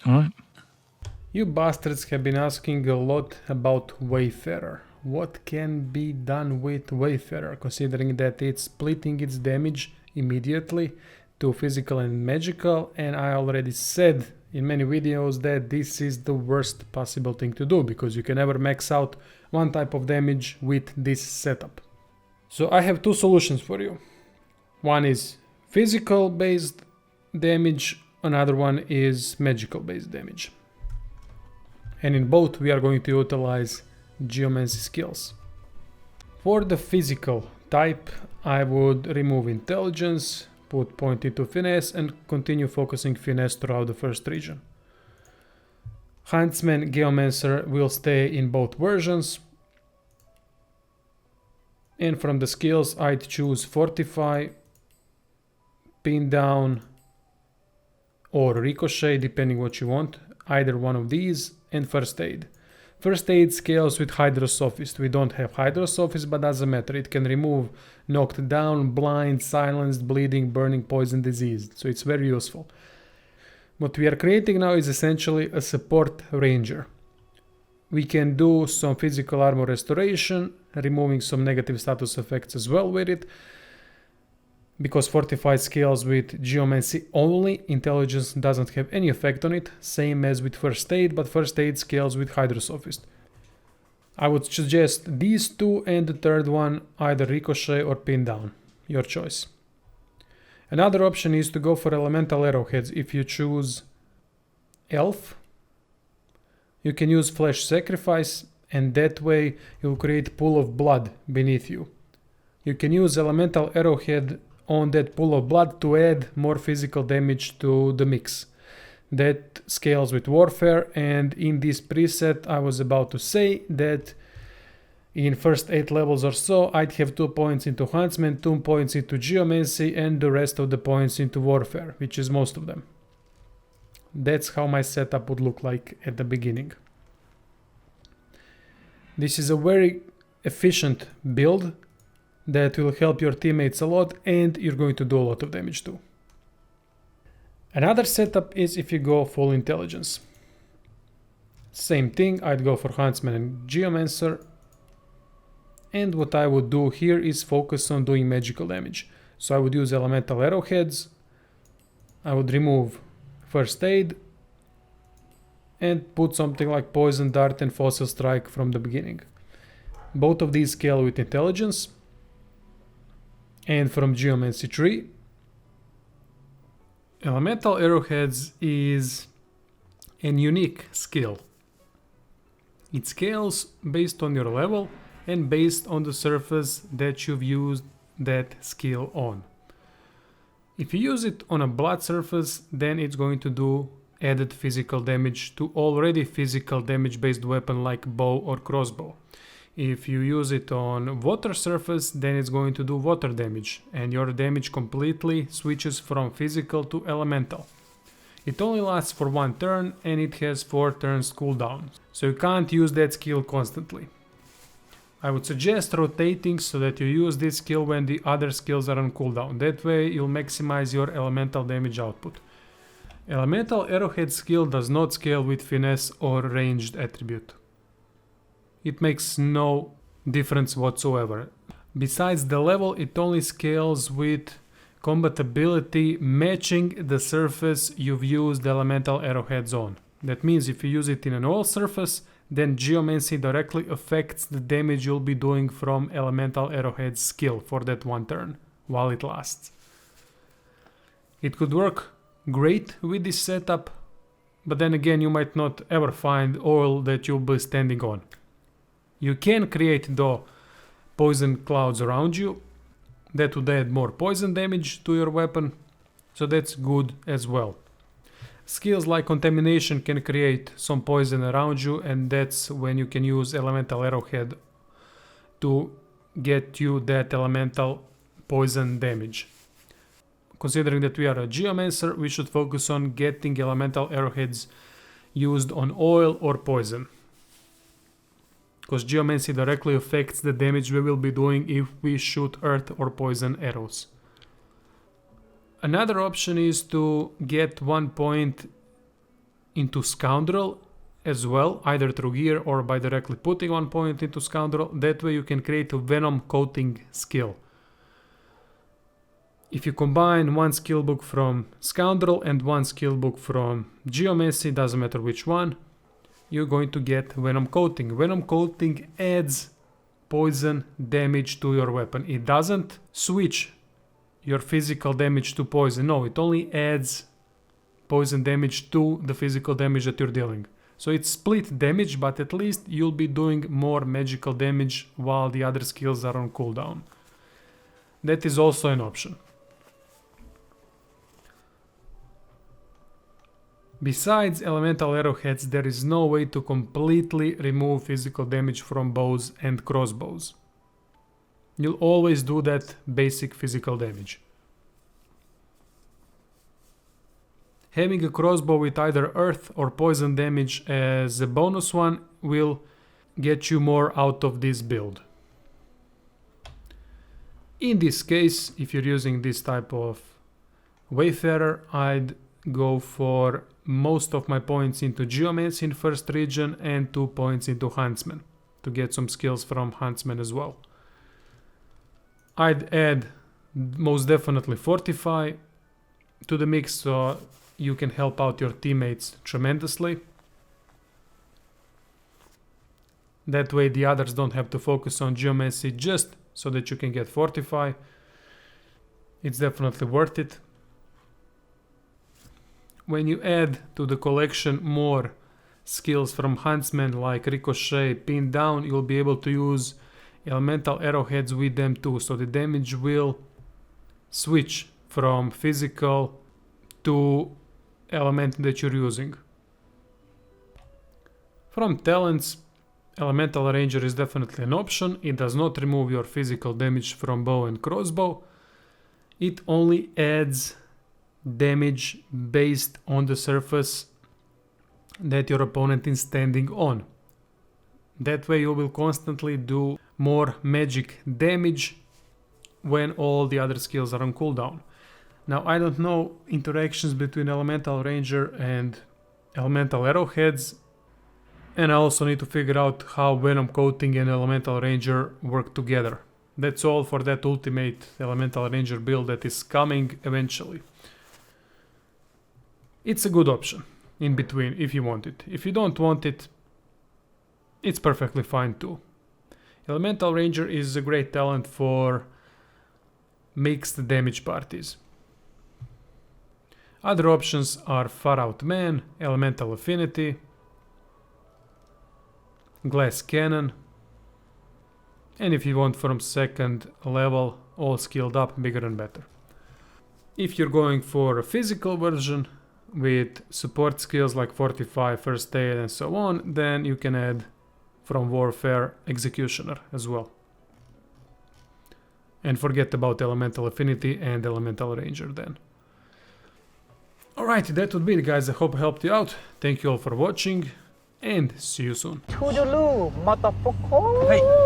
Alright. You bastards have been asking a lot about Wayfarer. What can be done with Wayfarer, considering that it's splitting its damage immediately to physical and magical, and I already said in many videos that this is the worst possible thing to do, because you can never max out one type of damage with this setup. So I have two solutions for you. One is physical based damage, another one is magical based damage. And in both we are going to utilize geomancy skills. For the physical type, I would remove intelligence, put point into finesse, and continue focusing finesse throughout the first region. Huntsman Geomancer will stay in both versions. And from the skills, I'd choose Fortify, Pin Down, or Ricochet, depending what you want. Either one of these, and First Aid. First Aid scales with Hydrosophist. We don't have Hydrosophist, but doesn't matter. It can remove knocked down, blind, silenced, bleeding, burning, poison, diseased. So it's very useful. What we are creating now is essentially a support ranger. We can do some physical armor restoration, removing some negative status effects as well with it. Because Fortified scales with Geomancy only, Intelligence doesn't have any effect on it, same as with First Aid, but First Aid scales with Hydrosophist. I would suggest these two, and the third one either Ricochet or Pin Down, your choice. Another option is to go for Elemental Arrowheads. If you choose Elf, you can use Flesh Sacrifice, and that way you'll create pool of blood beneath you. You can use Elemental Arrowhead on that pool of blood to add more physical damage to the mix. That scales with Warfare, and in this preset I was about to say that in first 8 levels or so I'd have 2 points into Huntsman, 2 points into Geomancy, and the rest of the points into Warfare, which is most of them. That's how my setup would look like at the beginning. This is a very efficient build that will help your teammates a lot, and you're going to do a lot of damage too. Another setup is if you go full intelligence. Same thing, I'd go for Huntsman and Geomancer, and what I would do here is focus on doing magical damage. So I would use Elemental Arrowheads, I would remove First Aid, and put something like Poison Dart and Fossil Strike from the beginning. Both of these scale with intelligence. And from Geomancy 3, Elemental Arrowheads is an unique skill. It scales based on your level and based on the surface that you've used that skill on. If you use it on a blood surface, then it's going to do added physical damage to already physical damage based weapon like bow or crossbow. If you use it on water surface, then it's going to do water damage, and your damage completely switches from physical to elemental. It only lasts for 1 turn, and it has 4 turns cooldown, so you can't use that skill constantly. I would suggest rotating so that you use this skill when the other skills are on cooldown. That way you'll maximize your elemental damage output. Elemental Arrowhead skill does not scale with finesse or ranged attribute. It makes no difference whatsoever. Besides the level, it only scales with combat ability matching the surface you've used Elemental Arrowheads on. That means if you use it in an oil surface, then Geomancy directly affects the damage you'll be doing from Elemental Arrowhead's skill for that 1 turn, while it lasts. It could work great with this setup, but then again you might not ever find oil that you'll be standing on. You can create the poison clouds around you. That would add more poison damage to your weapon, so that's good as well. Skills like Contamination can create some poison around you, and that's when you can use Elemental Arrowhead to get you that elemental poison damage. Considering that we are a Geomancer, we should focus on getting Elemental Arrowheads used on oil or poison, because Geomancy directly affects the damage we will be doing if we shoot earth or poison arrows. Another option is to get 1 point into Scoundrel as well, either through gear or by directly putting 1 point into Scoundrel. That way you can create a Venom coating skill. If you combine 1 skill book from Scoundrel and 1 skill book from Geomancy, doesn't matter which one, you're going to get Venom coating. Venom coating adds poison damage to your weapon. It doesn't switch your physical damage to poison. No, it only adds poison damage to the physical damage that you're dealing. So it's split damage, but at least you'll be doing more magical damage while the other skills are on cooldown. That is also an option. Besides elemental arrowheads, there is no way to completely remove physical damage from bows and crossbows. You'll always do that basic physical damage. Having a crossbow with either earth or poison damage as a bonus one will get you more out of this build. In this case, if you're using this type of Wayfarer, I'd go for most of my points into Geomancy in first region and 2 points into Huntsman to get some skills from Huntsman as well. I'd add most definitely Fortify to the mix so you can help out your teammates tremendously. That way the others don't have to focus on Geomancy just so that you can get Fortify. It's definitely worth it. When you add to the collection more skills from Huntsman like Ricochet, Pin Down, you'll be able to use elemental arrowheads with them too. So the damage will switch from physical to element that you're using. From talents, Elemental Ranger is definitely an option. It does not remove your physical damage from bow and crossbow. It only adds damage based on the surface that your opponent is standing on. That way you will constantly do more magic damage when all the other skills are on cooldown. Now I don't know interactions between Elemental Ranger and Elemental Arrowheads, and I also need to figure out how Venom Coating and Elemental Ranger work together. That's all for that ultimate Elemental Ranger build that is coming eventually. It's a good option in between if you want it. If you don't want it, it's perfectly fine too. Elemental Ranger is a great talent for mixed damage parties. Other options are Far Out Man, Elemental Affinity, Glass Cannon, and if you want from second level, all skilled up, bigger and better. If you're going for a physical version with support skills like Fortify, First Aid and so on, then you can add from Warfare Executioner as well. And forget about Elemental Affinity and Elemental Ranger then. Alright, that would be it guys, I hope I helped you out. Thank you all for watching and see you soon. Toodaloo, motherfucker! Hey.